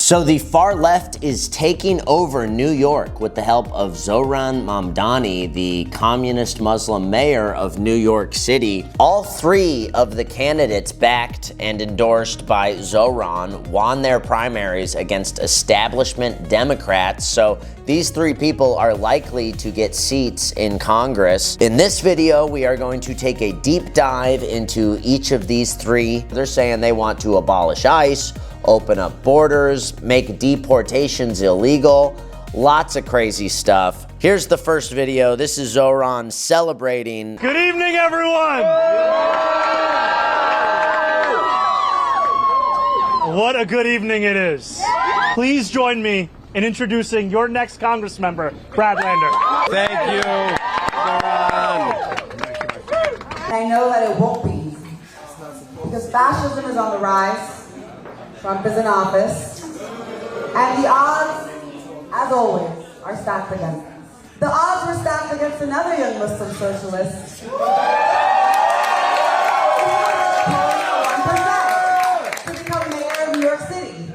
So the far left is taking over New York with the help of Zohran Mamdani, the communist Muslim mayor of New York City. All three of the candidates backed and endorsed by Zohran won their primaries against establishment Democrats. So these three people are likely to get seats in Congress. In this video, we are going to take a deep dive into each of these three. They're saying they want to abolish ICE, open up borders, make deportations illegal, lots of crazy stuff. Here's the first video. This is Zohran celebrating. Good evening, everyone! What a good evening it is. Please join me in introducing your next Congress member, Brad Lander. Thank you, Zohran. I know that it won't be easy, because fascism is on the rise, Trump is in office, and the odds, as always, are stacked against us. The odds were stacked against another young Muslim socialist. 1% to become mayor of New York City.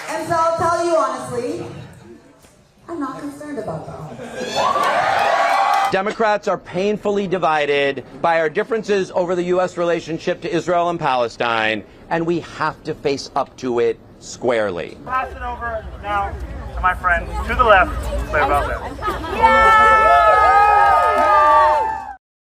And so I'll tell you honestly, I'm not concerned about that. Democrats are painfully divided by our differences over the U.S. relationship to Israel and Palestine, and we have to face up to it squarely. Pass it over now to my friend to the left, Claire Valdez.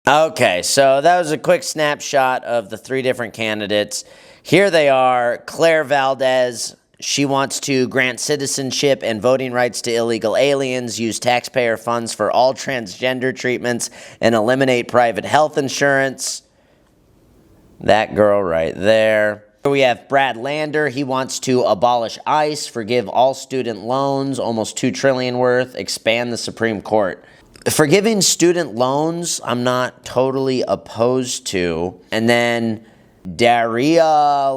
Okay, so that was a quick snapshot of the three different candidates. Here they are. Claire Valdez. She wants to grant citizenship and voting rights to illegal aliens, use taxpayer funds for all transgender treatments, and eliminate private health insurance. That girl right there. We have Brad Lander. He wants to abolish ICE, forgive all student loans, almost $2 trillion worth, expand the Supreme Court. Forgiving student loans, I'm not totally opposed to. And then Daria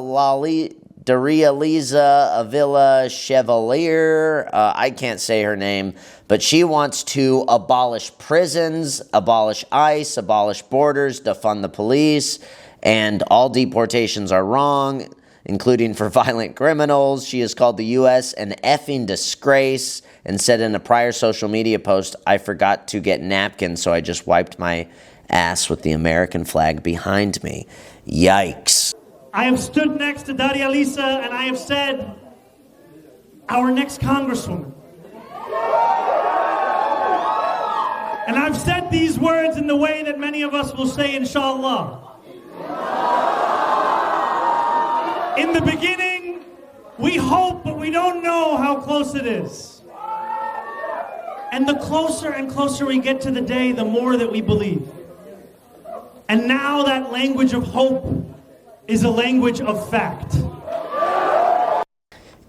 Liza Avila Chevalier, I can't say her name, but she wants to abolish prisons, abolish ICE, abolish borders, defund the police, and all deportations are wrong, including for violent criminals. She has called the U.S. an effing disgrace and said in a prior social media post, "I forgot to get napkins, so I just wiped my ass with the American flag behind me." Yikes. I have stood next to Daria Lisa and I have said, our next Congresswoman. And I've said these words in the way that many of us will say, inshallah. In the beginning, we hope, but we don't know how close it is. And the closer and closer we get to the day, the more that we believe. And now that language of hope is a language of fact.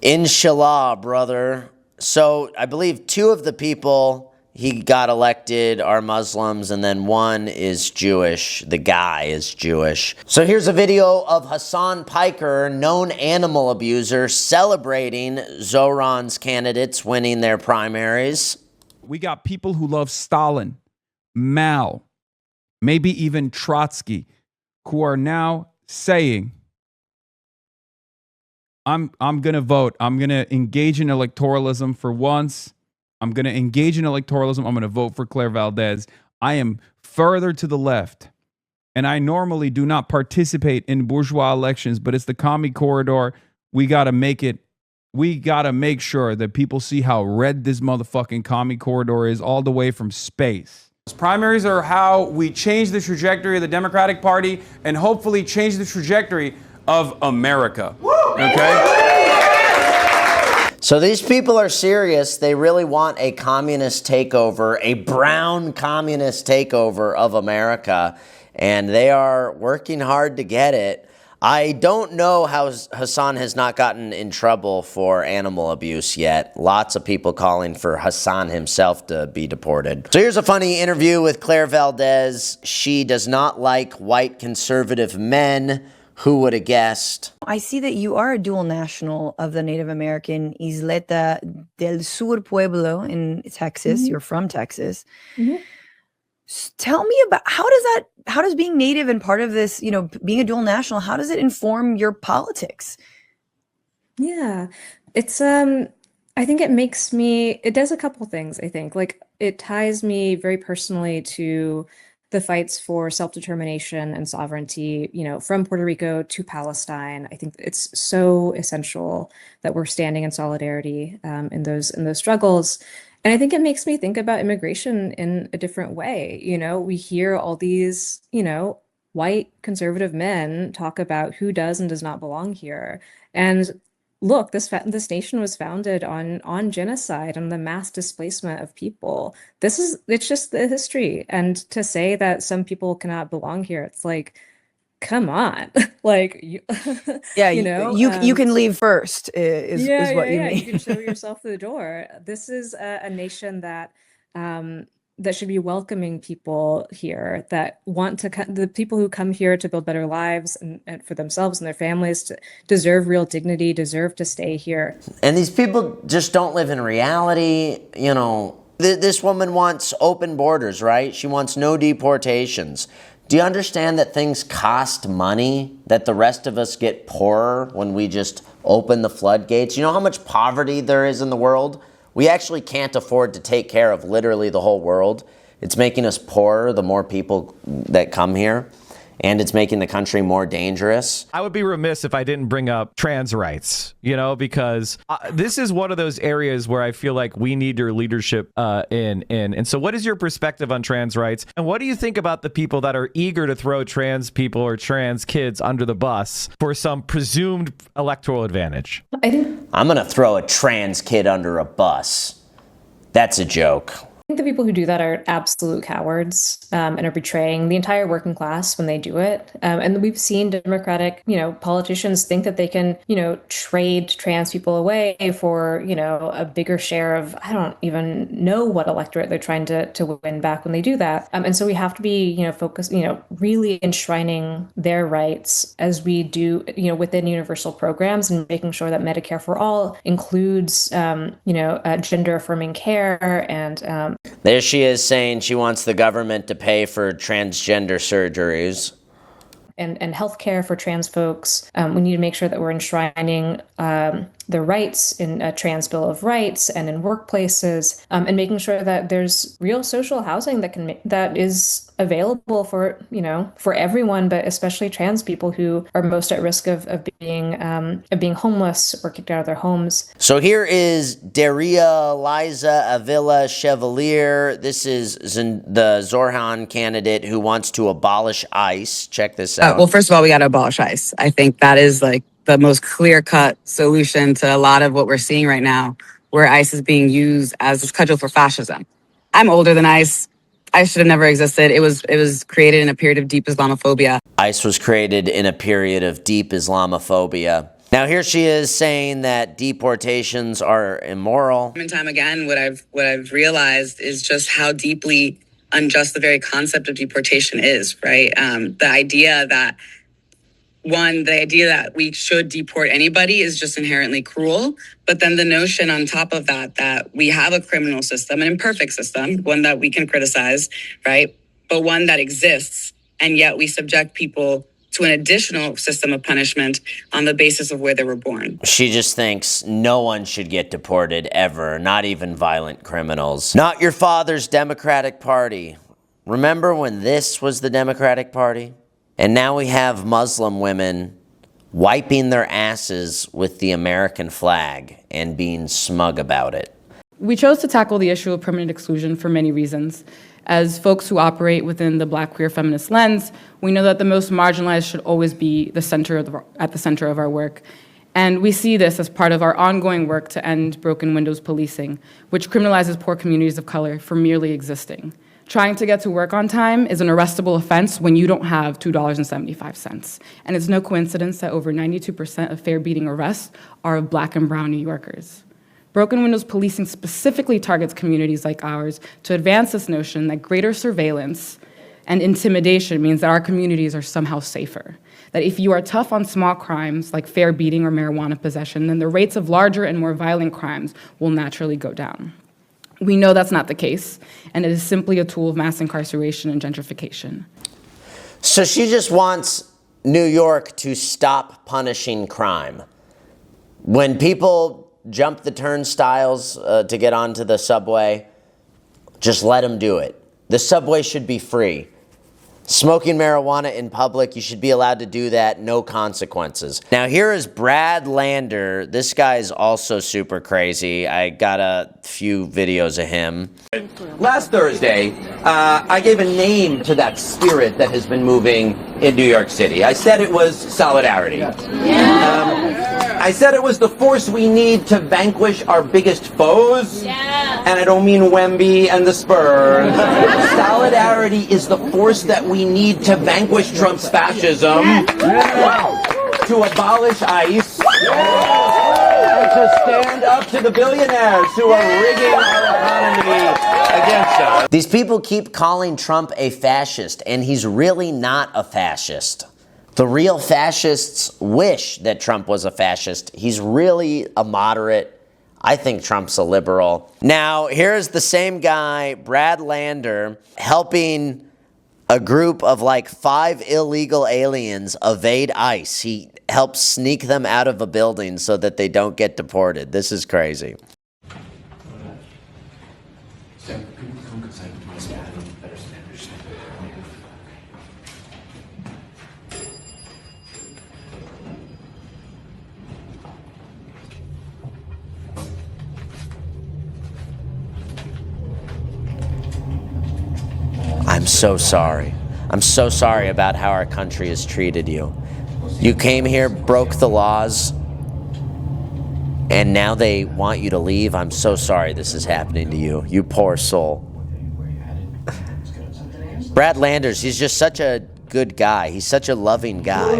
Inshallah, brother. So I believe two of the people he got elected are Muslims, and then one is Jewish. The guy is Jewish. So here's a video of Hassan Piker, known animal abuser, celebrating Zohran's candidates winning their primaries. We got people who love Stalin, Mao, maybe even Trotsky, who are now saying, I'm going to vote. I'm going to engage in electoralism for once. I'm going to engage in electoralism. I'm going to vote for Claire Valdez. I am further to the left, and I normally do not participate in bourgeois elections, but it's the commie corridor. We got to make it. We got to make sure that people see how red this motherfucking commie corridor is all the way from space. Primaries are how we change the trajectory of the Democratic Party and hopefully change the trajectory of America. Okay? So these people are serious. They really want a communist takeover, a brown communist takeover of America, and they are working hard to get it. I don't know how Hassan has not gotten in trouble for animal abuse yet. Lots of people calling for Hassan himself to be deported. So here's a funny interview with Claire Valdez. She does not like white conservative men. Who would have guessed? I see that you are a dual national of the Native American Isleta del Sur Pueblo in Texas. You're from Texas. Tell me about how does being Native and part of this, being a dual national, how does it inform your politics? Yeah, it's I think it does a couple things, I think. Like it ties me very personally to the fights for self-determination and sovereignty, from Puerto Rico to Palestine. I think it's so essential that we're standing in solidarity in those struggles. And I think it makes me think about immigration in a different way. We hear all these, white conservative men talk about who does and does not belong here. And look, this nation was founded on genocide and the mass displacement of people. It's just the history. And to say that some people cannot belong here, it's like, come on. Like Yeah, you can so leave first is what you You can mean. show yourself through the door. This is a nation that that should be welcoming people here that want to the people who come here to build better lives and for themselves and their families to deserve real dignity, deserve to stay here. And these people just don't live in reality. This woman wants open borders, right? She wants no deportations. Do you understand that things cost money? That the rest of us get poorer when we just open the floodgates? You know how much poverty there is in the world? We actually can't afford to take care of literally the whole world. It's making us poorer the more people that come here. And it's making the country more dangerous. I would be remiss if I didn't bring up trans rights, because this is one of those areas where I feel like we need your leadership in. And so what is your perspective on trans rights? And what do you think about the people that are eager to throw trans people or trans kids under the bus for some presumed electoral advantage? I'm going to throw a trans kid under a bus. That's a joke. I think the people who do that are absolute cowards and are betraying the entire working class when they do it. And we've seen Democratic, politicians think that they can, trade trans people away for, a bigger share of, I don't even know what electorate they're trying to win back when they do that. And so we have to be, focused, really enshrining their rights as we do, within universal programs and making sure that Medicare for All includes, gender affirming care and there she is saying she wants the government to pay for transgender surgeries. And healthcare for trans folks. We need to make sure that we're enshrining the rights in a trans bill of rights and in workplaces, and making sure that there's real social housing that is available for everyone, but especially trans people who are most at risk of being homeless or kicked out of their homes. So here is Daria Liza Avila Chevalier. This is the Zohran candidate who wants to abolish ICE. Check this out. Well, first of all, we got to abolish ICE. I think that is like the most clear-cut solution to a lot of what we're seeing right now, where ICE is being used as a cudgel for fascism. I'm older than ICE. ICE should have never existed. It was created in a period of deep Islamophobia. ICE was created in a period of deep Islamophobia. Now here she is saying that deportations are immoral. Time and time again, what I've realized is just how deeply unjust the very concept of deportation is, right? The idea that we should deport anybody is just inherently cruel. But then the notion on top of that we have a criminal system, an imperfect system, one that we can criticize, right? But one that exists. And yet we subject people to an additional system of punishment on the basis of where they were born. She just thinks no one should get deported ever, not even violent criminals. Not your father's Democratic Party. Remember when this was the Democratic Party? And now we have Muslim women wiping their asses with the American flag and being smug about it. We chose to tackle the issue of permanent exclusion for many reasons. As folks who operate within the Black queer feminist lens, we know that the most marginalized should always be at the center of our work. And we see this as part of our ongoing work to end broken windows policing, which criminalizes poor communities of color for merely existing. Trying to get to work on time is an arrestable offense when you don't have $2.75. And it's no coincidence that over 92% of fare-beating arrests are of Black and brown New Yorkers. Broken windows policing specifically targets communities like ours to advance this notion that greater surveillance and intimidation means that our communities are somehow safer. That if you are tough on small crimes like fare beating or marijuana possession, then the rates of larger and more violent crimes will naturally go down. We know that's not the case, and it is simply a tool of mass incarceration and gentrification. So she just wants New York to stop punishing crime. When people jump the turnstiles to get onto the subway, just let them do it. The subway should be free. Smoking marijuana in public, you should be allowed to do that, no consequences. Now here is Brad Lander. This guy is also super crazy. I got a few videos of him. Last Thursday, I gave a name to that spirit that has been moving in New York City. I said it was solidarity. I said it was the force we need to vanquish our biggest foes. And I don't mean Wemby and the Spurs. Solidarity is the force that we need to vanquish Trump's fascism, to abolish ICE, and to stand up to the billionaires who are rigging our economy against us. These people keep calling Trump a fascist, and he's really not a fascist. The real fascists wish that Trump was a fascist. He's really a moderate. I think Trump's a liberal. Now, here's the same guy, Brad Lander, helping a group of like 5 illegal aliens evade ICE. He helps sneak them out of a building so that they don't get deported. This is crazy. I'm so sorry. I'm so sorry about how our country has treated you. You came here, broke the laws, and now they want you to leave. I'm so sorry this is happening to you. You poor soul. Brad Landers, he's just such a good guy. He's such a loving guy.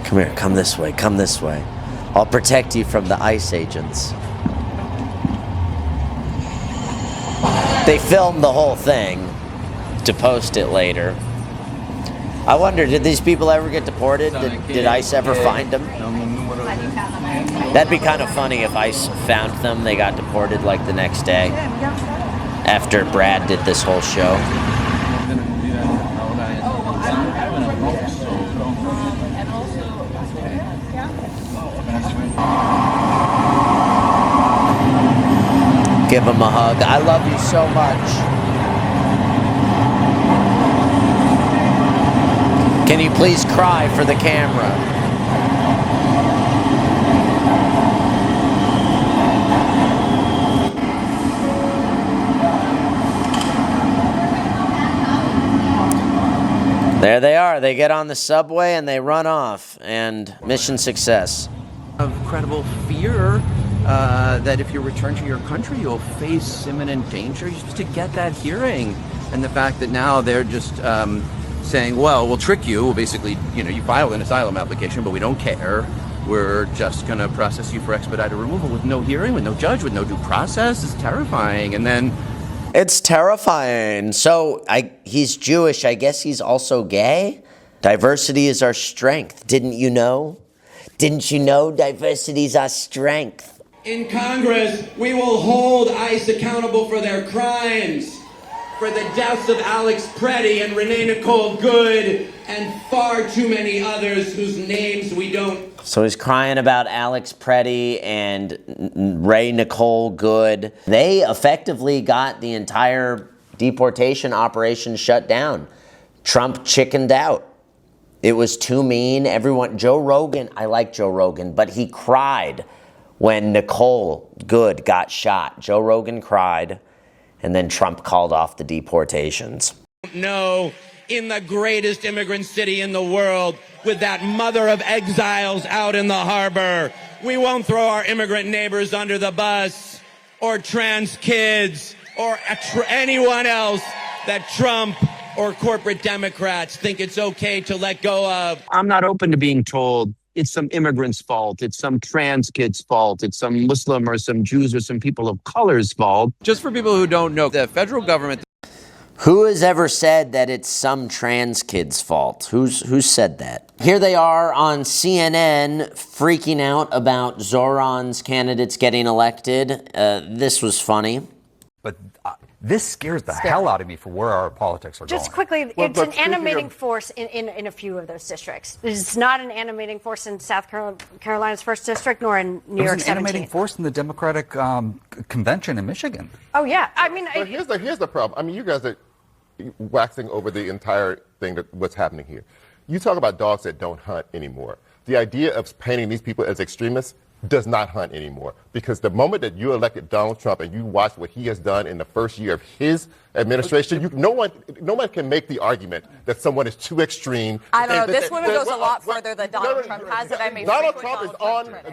Come here, come this way, come this way. I'll protect you from the ICE agents. They filmed the whole thing to post it later. I wonder, did these people ever get deported? Did ICE ever find them? That'd be kind of funny if ICE found them, they got deported like the next day after Brad did this whole show. Give him a hug. I love you so much. Can you please cry for the camera? There they are. They get on the subway and they run off. And mission success. Of credible fear that if you return to your country, you'll face imminent danger. You're supposed to get that hearing. And the fact that now they're just saying, well, we'll trick you. We'll basically, you filed an asylum application, but we don't care. We're just going to process you for expedited removal with no hearing, with no judge, with no due process. It's terrifying. And then... It's terrifying. So he's Jewish. I guess he's also gay. Diversity is our strength. Didn't you know? Didn't you know diversity is our strength? In Congress, we will hold ICE accountable for their crimes, for the deaths of Alex Preddy and Renee Nicole Good and far too many others whose names we don't. So he's crying about Alex Preddy and Ray Nicole Good. They effectively got the entire deportation operation shut down. Trump chickened out. It was too mean. Joe Rogan, I like Joe Rogan, but he cried when Nicole Good got shot. Joe Rogan cried, and then Trump called off the deportations. No, in the greatest immigrant city in the world, with that mother of exiles out in the harbor, we won't throw our immigrant neighbors under the bus, or trans kids, or anyone else that Trump or corporate Democrats think it's okay to let go of. I'm not open to being told it's some immigrant's fault, it's some trans kid's fault, it's some Muslim or some Jews or some people of color's fault. Just for people who don't know, the federal government. Who has ever said that it's some trans kid's fault? Who said that? Here they are on CNN freaking out about Zohran's candidates getting elected. This was funny. But this scares the hell out of me for where our politics are going. Just quickly, it's an animating force in a few of those districts. It's not an animating force in South Carolina's 1st District, nor in New York 17th. It's an animating force in the Democratic convention in Michigan. Oh, yeah. I mean, but here's the problem. I mean, you guys are waxing over the entire thing that what's happening here. You talk about dogs that don't hunt anymore. The idea of painting these people as extremists does not hunt anymore, because the moment that you elected Donald Trump and you watch what he has done in the first year of his administration, no one can make the argument that someone is too extreme. I don't know. This one goes a lot further than Donald Trump has.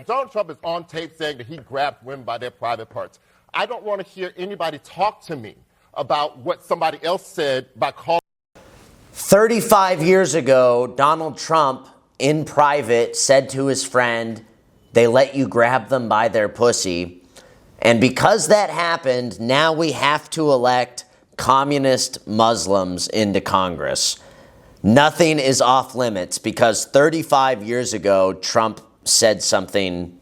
Donald Trump is on tape saying that he grabbed women by their private parts. I don't want to hear anybody talk to me about what somebody else said by calling. 35 years ago, Donald Trump, in private, said to his friend, they let you grab them by their pussy. And because that happened, now we have to elect communist Muslims into Congress. Nothing is off limits because 35 years ago, Trump said something,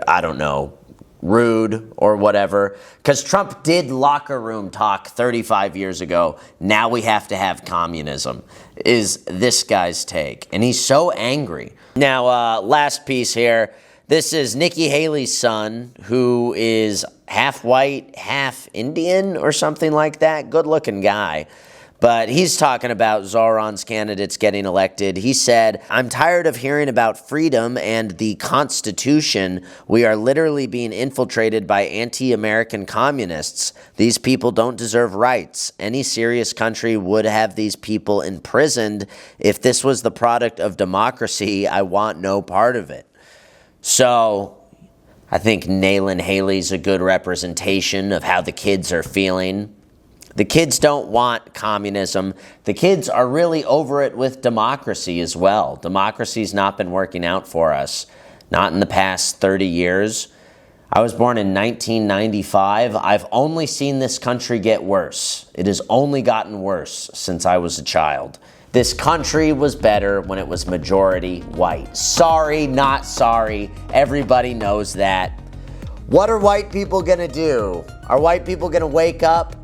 I don't know, rude or whatever. Because Trump did locker room talk 35 years ago. Now we have to have communism, is this guy's take. And he's so angry. Now, last piece here. This is Nikki Haley's son, who is half white, half Indian or something like that. Good-looking guy. But he's talking about Zohran's candidates getting elected. He said, I'm tired of hearing about freedom and the Constitution. We are literally being infiltrated by anti-American communists. These people don't deserve rights. Any serious country would have these people imprisoned. If this was the product of democracy, I want no part of it. So I think Nayland Haley's a good representation of how the kids are feeling. The kids don't want communism. The kids are really over it with democracy as well. Democracy's not been working out for us, not in the past 30 years. I was born in 1995. I've only seen this country get worse. It has only gotten worse since I was a child. This country was better when it was majority white. Sorry, not sorry. Everybody knows that. What are white people gonna do? Are white people gonna wake up?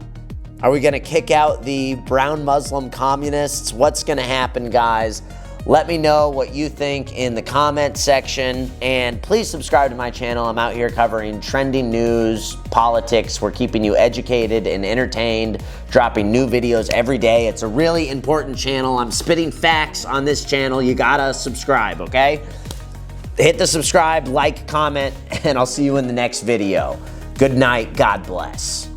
Are we going to kick out the brown Muslim communists? What's going to happen, guys? Let me know what you think in the comment section. And please subscribe to my channel. I'm out here covering trending news, politics. We're keeping you educated and entertained, dropping new videos every day. It's a really important channel. I'm spitting facts on this channel. You got to subscribe, okay? Hit the subscribe, like, comment, and I'll see you in the next video. Good night. God bless.